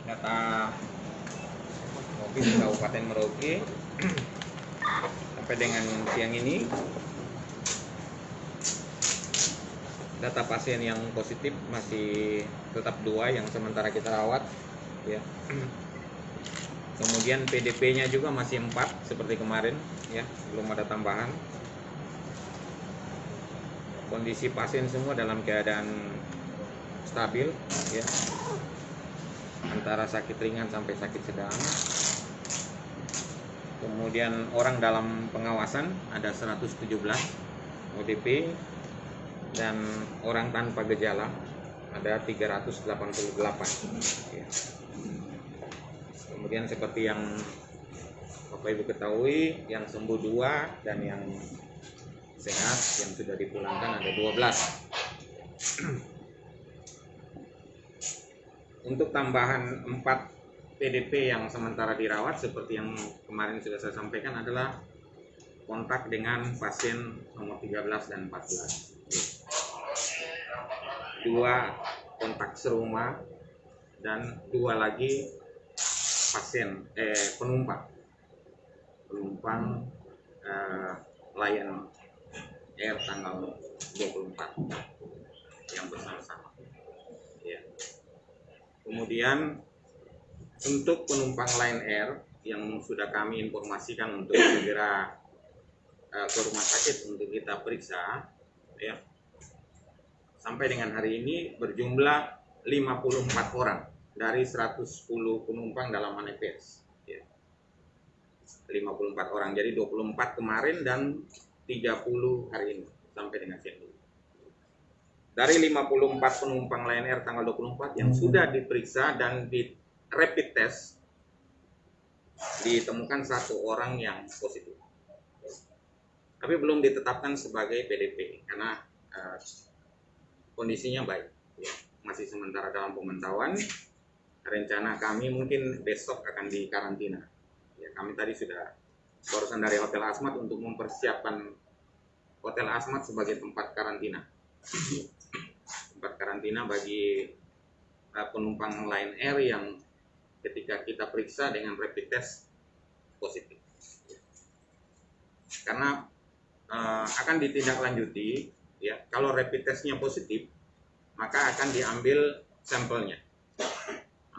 data COVID di Kabupaten Merauke sampai dengan siang ini. Data pasien yang positif masih tetap 2 yang sementara kita rawat, ya. Kemudian PDP-nya juga masih 4 seperti kemarin, ya, belum ada tambahan. Kondisi pasien semua dalam keadaan stabil, ya, antara sakit ringan sampai sakit sedang. Kemudian orang dalam pengawasan ada 117 ODP dan orang tanpa gejala ada 388, ya. Kemudian seperti yang Bapak Ibu ketahui, yang sembuh 2 dan yang sehat yang sudah dipulangkan ada 12. Untuk tambahan 4 PDP yang sementara dirawat seperti yang kemarin sudah saya sampaikan adalah kontak dengan pasien nomor 13 dan 14. 2 kontak serumah dan 2 lagi pasien penumpang Lion Air tanggal 24 yang bersama-sama, ya. Kemudian untuk penumpang Lion Air yang sudah kami informasikan untuk segera ke rumah sakit untuk kita periksa, ya, sampai dengan hari ini berjumlah 54 orang dari 110 penumpang dalam manifest, ya. 54 orang, jadi 24 kemarin dan 30 hari ini sampai dengan siang ini. Dari 54 penumpang Lion Air tanggal 24 yang sudah diperiksa dan di rapid test, ditemukan 1 orang yang positif, tapi belum ditetapkan sebagai PDP karena kondisinya baik, ya. Masih sementara dalam pemantauan. Rencana kami mungkin besok akan dikarantina, ya. Kami tadi sudah barusan dari Hotel Asmat untuk mempersiapkan Hotel Asmat sebagai tempat karantina, tempat karantina bagi penumpang Lion Air yang ketika kita periksa dengan rapid test positif, karena akan ditindaklanjuti, ya. Kalau rapid testnya positif maka akan diambil sampelnya,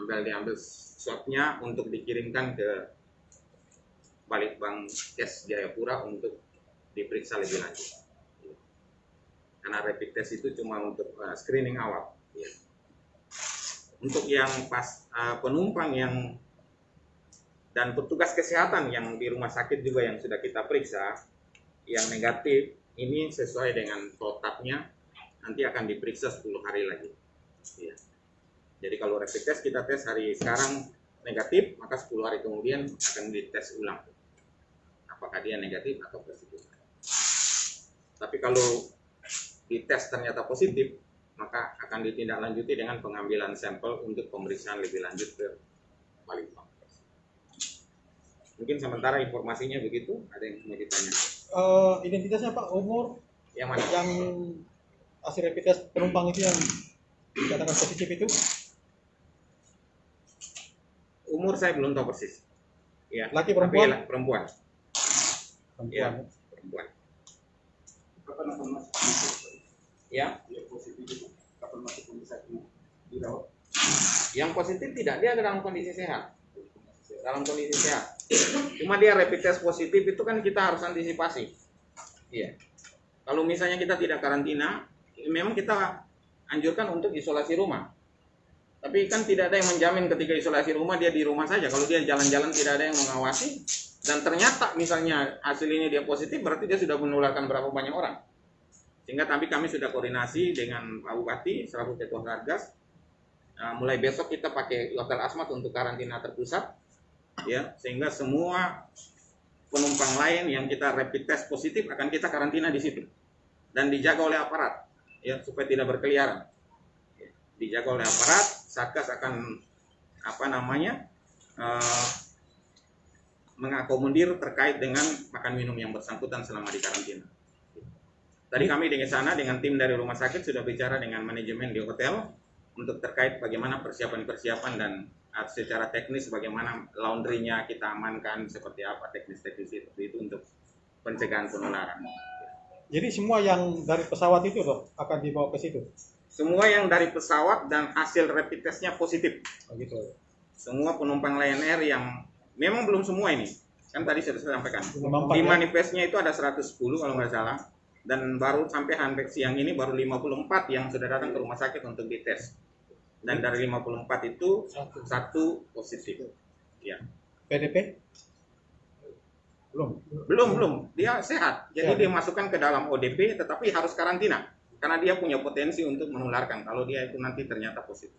diambil swabnya untuk dikirimkan ke Balitbang Kes Jayapura untuk diperiksa lebih lanjut, karena rapid test itu cuma untuk screening awal, ya. Untuk yang penumpang yang dan petugas kesehatan yang di rumah sakit juga yang sudah kita periksa yang negatif, ini sesuai dengan protapnya nanti akan diperiksa 10 hari lagi, ya. Jadi kalau rapid test kita tes hari sekarang negatif, maka 10 hari kemudian akan dites ulang apakah dia negatif atau positif. Tapi kalau dites ternyata positif, maka akan ditindaklanjuti dengan pengambilan sampel untuk pemeriksaan lebih lanjut ke Balitbang. Mungkin sementara informasinya begitu. Ada yang mau ditanya? Identitasnya Pak, umur yang mana? Yang hasil rapid test penumpang itu yang dikatakan positif itu? Umur saya belum tahu persis, ya. Laki perempuan? Tapi perempuan. Ya, perempuan. Kapan akan masuk? Ya. Yang positif itu kapan masuk rumah sakit dirawat? Yang positif tidak, dia dalam kondisi sehat. Dalam kondisi sehat. Cuma dia rapid test positif itu kan kita harus antisipasi. Iya. Kalau misalnya kita tidak karantina, memang kita anjurkan untuk isolasi rumah. Tapi kan tidak ada yang menjamin ketika isolasi rumah dia di rumah saja. Kalau dia jalan-jalan tidak ada yang mengawasi dan ternyata misalnya hasil ini dia positif, berarti dia sudah menularkan berapa banyak orang. Sehingga kami sudah koordinasi dengan Pak Bupati selaku Ketua Satgas. Mulai besok kita pakai Hotel Asmat untuk karantina terpusat, ya, sehingga semua penumpang lain yang kita rapid test positif akan kita karantina di situ dan dijaga oleh aparat, ya, supaya tidak berkeliaran, ya. Dijaga oleh aparat. Satgas akan mengakomodir terkait dengan makan minum yang bersangkutan selama di karantina. Tadi kami dengan sana dengan tim dari rumah sakit sudah bicara dengan manajemen di hotel untuk terkait bagaimana persiapan dan secara teknis bagaimana laundrynya kita amankan, seperti apa teknis-teknis itu untuk pencegahan penularan. Jadi semua yang dari pesawat itu dok akan dibawa ke situ. Semua yang dari pesawat dan hasil rapid testnya positif. Oh, gitu. Semua penumpang Lion Air yang memang belum semua ini, kan tadi sudah saya sampaikan. Memang Di ya? manifestnya itu ada 110 kalau nggak salah, dan baru sampai siang ini baru 54 yang sudah datang ke rumah sakit untuk dites. Dan dari 54 itu satu positif. Ya. PDP? Belum, dia sehat. Jadi Sehat. dia masukkan ke dalam ODP, tetapi harus karantina karena dia punya potensi untuk menularkan kalau dia itu nanti ternyata positif.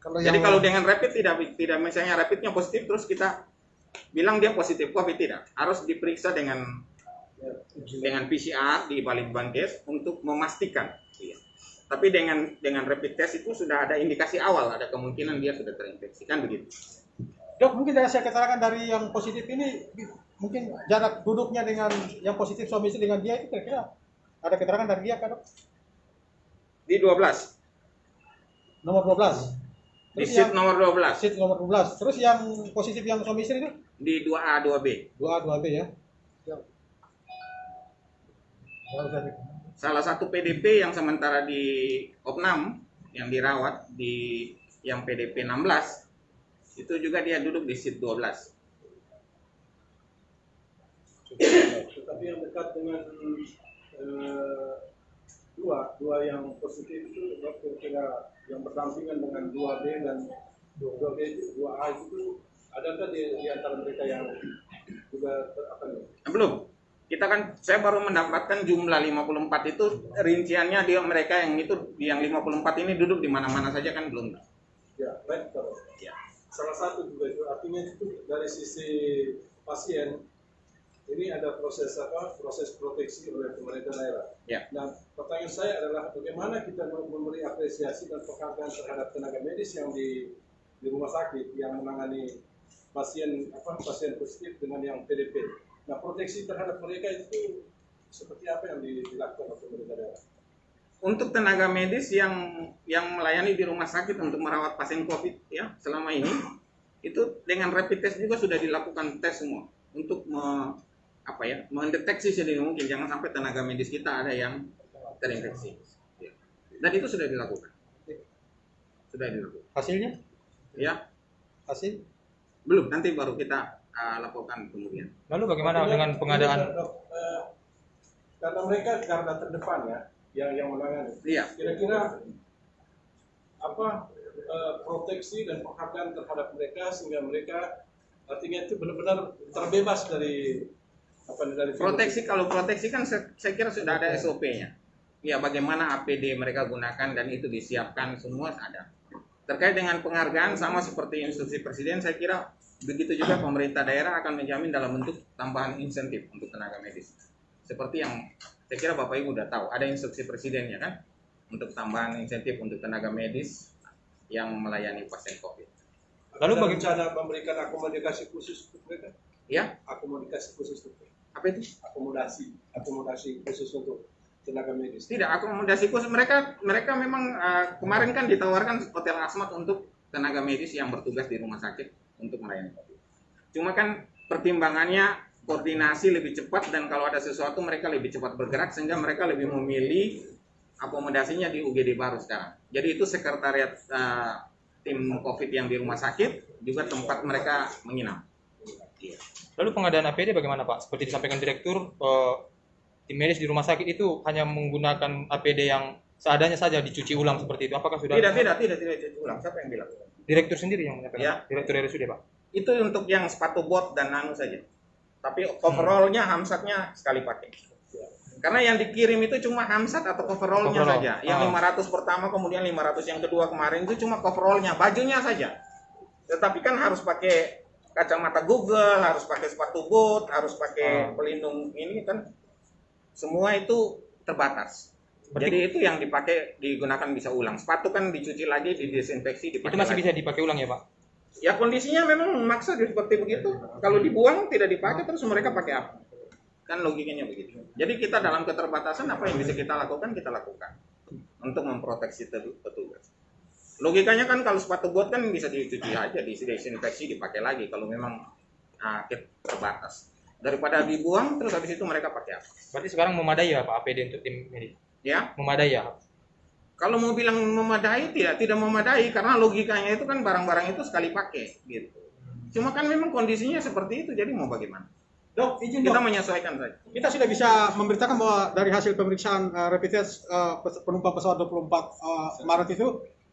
Jadi kalau dengan rapid tidak misalnya rapidnya positif terus kita bilang dia positif COVID, tidak. Harus diperiksa dengan PCR di balik bangkes untuk memastikan. Iya. Tapi dengan rapid test itu sudah ada indikasi awal, ada kemungkinan dia sudah terinfeksi, kan begitu. Dok, mungkin saya keterangan dari yang positif ini, mungkin jarak duduknya dengan yang positif suami istri dengan dia itu kira-kira ada keterangan dari dia kan dok? Di 12, Nomor 12. di seat nomor 12, Seat nomor 12. Terus yang positif yang suami istri itu? di 2A, 2B. 2A, 2B ya. Salah satu PDP yang sementara di Opnam yang dirawat di yang PDP 16 itu juga dia duduk di seat 12. Tetapi yang dekat dengan dua yang positif itu kira-kira yang berdampingan dengan 2B dan 2B 2A itu adakah di antara mereka yang juga Belum. Kita kan saya baru mendapatkan jumlah 54 itu rinciannya mereka yang itu yang 54 ini duduk di mana-mana saja kan belum. ya baik Pak. Ya. Salah satu juga itu artinya itu dari sisi pasien ini ada proses proteksi oleh pemerintah daerah. Ya. Nah, pertanyaan saya adalah bagaimana kita memberi apresiasi dan penghargaan terhadap tenaga medis yang di rumah sakit yang menangani pasien positif dengan yang PDP. Nah, proteksi terhadap mereka itu seperti apa yang dilakukan oleh pemerintah daerah? Untuk tenaga medis yang melayani di rumah sakit untuk merawat pasien COVID ya selama ini itu dengan rapid test juga sudah dilakukan tes semua untuk mendeteksi sedini mungkin jangan sampai tenaga medis kita ada yang terinfeksi. Ya. Dan itu sudah dilakukan. Sudah dilakukan. Hasilnya? Ya. Hasil? Belum, nanti baru kita laporkan kemudian. Lalu bagaimana dengan pengadaan? Karena mereka garda terdepan ya, yang menangani. Iya. Kira-kira apa proteksi dan penghargaan terhadap mereka sehingga mereka artinya itu benar-benar terbebas dari proteksi. Kalau proteksi kan saya kira sudah ada SOP-nya. Ya, bagaimana APD mereka gunakan dan itu disiapkan semua ada. Terkait dengan penghargaan sama seperti instruksi Presiden, saya kira begitu juga pemerintah daerah akan menjamin dalam bentuk tambahan insentif untuk tenaga medis. Seperti yang saya kira Bapak Ibu udah tahu, ada instruksi Presidennya kan untuk tambahan insentif untuk tenaga medis yang melayani pasien COVID. Lalu bagaimana memberikan akomodasi khusus untuk mereka? Ya, Akomodasi khusus untuk apa itu? Akomodasi khusus untuk tenaga medis. Tidak, akomodasi khusus mereka memang kemarin kan ditawarkan hotel asmat untuk tenaga medis yang bertugas di rumah sakit untuk melayani COVID. Cuma kan pertimbangannya koordinasi lebih cepat dan kalau ada sesuatu mereka lebih cepat bergerak sehingga mereka lebih memilih akomodasinya di UGD baru sekarang. Jadi itu sekretariat tim COVID yang di rumah sakit juga tempat mereka menginap. Iya. Lalu pengadaan APD bagaimana Pak? Seperti disampaikan Direktur, tim medis di rumah sakit itu hanya menggunakan APD yang seadanya saja dicuci ulang seperti itu. Apakah sudah? Tidak ulang. Siapa yang bilang? Direktur sendiri yang menyampaikan. Ya. Direktur RSUD Pak. Itu untuk yang sepatu bot dan nano saja. Tapi coverallnya hamsatnya sekali pakai. Karena yang dikirim itu cuma hamsat atau coverallnya saja. Yang 500 pertama kemudian 500 yang kedua kemarin itu cuma coverallnya, bajunya saja. Tetapi kan harus pakai kacamata Google, harus pakai sepatu bot, harus pakai pelindung ini kan semua itu terbatas. Jadi itu yang dipakai digunakan bisa ulang. Sepatu kan dicuci lagi, didesinfeksi, dipakai. Itu masih lagi. bisa dipakai ulang ya Pak? Ya kondisinya memang memaksa seperti begitu. Kalau dibuang tidak dipakai terus mereka pakai apa? Kan logikanya begitu. Jadi kita dalam keterbatasan apa yang bisa kita lakukan untuk memproteksi petugas. Logikanya kan kalau sepatu bot kan bisa dicuci aja, disinfeksi, dipakai lagi kalau memang terbatas. Daripada dibuang terus habis itu mereka pakai apa? Berarti sekarang memadai ya Pak APD untuk tim medis? Ya, Memadai ya? kalau mau bilang memadai tidak memadai karena logikanya itu kan barang-barang itu sekali pakai gitu. Cuma kan memang kondisinya seperti itu, jadi mau bagaimana? Dok, izin Kita dok. menyesuaikan saja. Kita sudah bisa memberitakan bahwa dari hasil pemeriksaan rapid test penumpang pesawat 24 Maret itu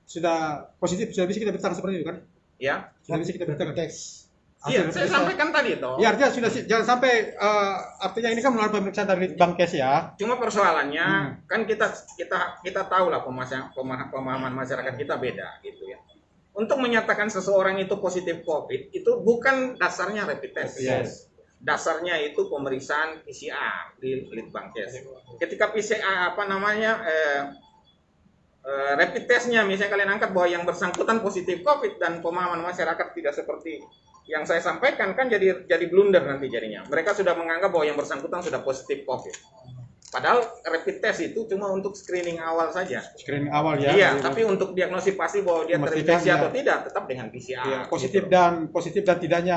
sudah positif, sudah bisa kita beritakan seperti itu kan? Ya, Sudah bisa kita beritakan. iya, saya sampaikan tadi toh. Ya artinya sudah jangan sampai artinya ini kan melalui pemeriksaan dari Bangkes ya. Cuma persoalannya kan kita tahu lah pemahaman masyarakat kita beda gitu ya. Untuk menyatakan seseorang itu positif COVID itu bukan dasarnya rapid test. Yes. Dasarnya itu pemeriksaan PCR di Litbangkes. Ketika PCR rapid testnya misalnya kalian angkat bahwa yang bersangkutan positif COVID dan pemahaman masyarakat tidak seperti yang saya sampaikan kan jadi blunder nanti jadinya. Mereka sudah menganggap bahwa yang bersangkutan sudah positif COVID. Padahal rapid test itu cuma untuk screening awal saja. Screening awal ya. Iya, tapi untuk diagnosis pasti bahwa dia Memastikan terinfeksi ya. atau tidak tetap dengan PCR. Ya, positif gitu. dan tidaknya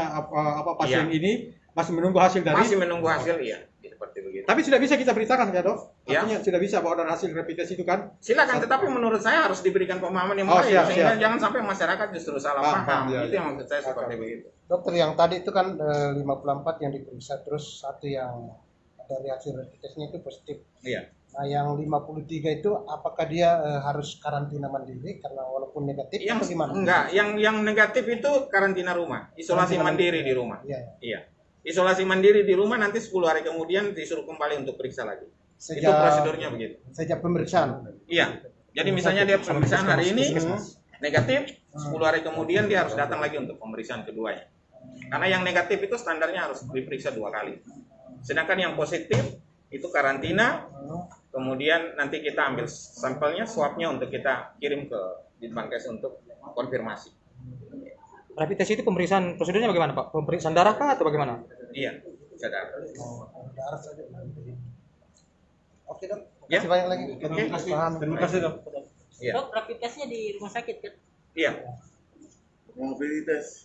pasien ini masih menunggu hasil dari. Masih menunggu hasil ya, seperti begitu. Tapi sudah bisa kita beritakan ya dok. Ya. Artinya sudah bisa bahwa dari hasil rapid test itu kan. Silakan, tetapi menurut saya harus diberikan pemahaman yang Oh, baik siap, sehingga siap. jangan sampai masyarakat justru salah Paham, paham. ya, Itu ya. yang maksud saya seperti begitu. Dokter yang tadi itu kan 54 yang diperiksa, terus satu yang dari hasil rapid testnya itu positif. Iya. Nah yang 53 itu apakah dia harus karantina mandiri karena walaupun negatif atau Yang gimana? enggak, yang negatif itu karantina rumah, isolasi Karantina mandiri di rumah. Iya. Iya. Isolasi mandiri di rumah nanti 10 hari kemudian disuruh kembali untuk periksa lagi. Itu Sejak prosedurnya begitu. sejak pemeriksaan. Iya. Jadi misalnya dia pemeriksaan hari ini negatif, 10 hari kemudian dia harus datang lagi untuk pemeriksaan keduanya. Karena yang negatif itu standarnya harus diperiksa 2 kali. Sedangkan yang positif itu karantina, kemudian nanti kita ambil sampelnya, swabnya untuk kita kirim ke Litbangkes untuk konfirmasi. Rapid test itu pemeriksaan prosedurnya bagaimana Pak? Pemeriksaan darah kah atau bagaimana? Iya, sadar. Darah saja. Oke dok, Ya. terima kasih banyak lagi. Oke. Paham. Terima kasih dok. Iya. Dok, rapid testnya di rumah sakit kan? Iya. Mobilitas.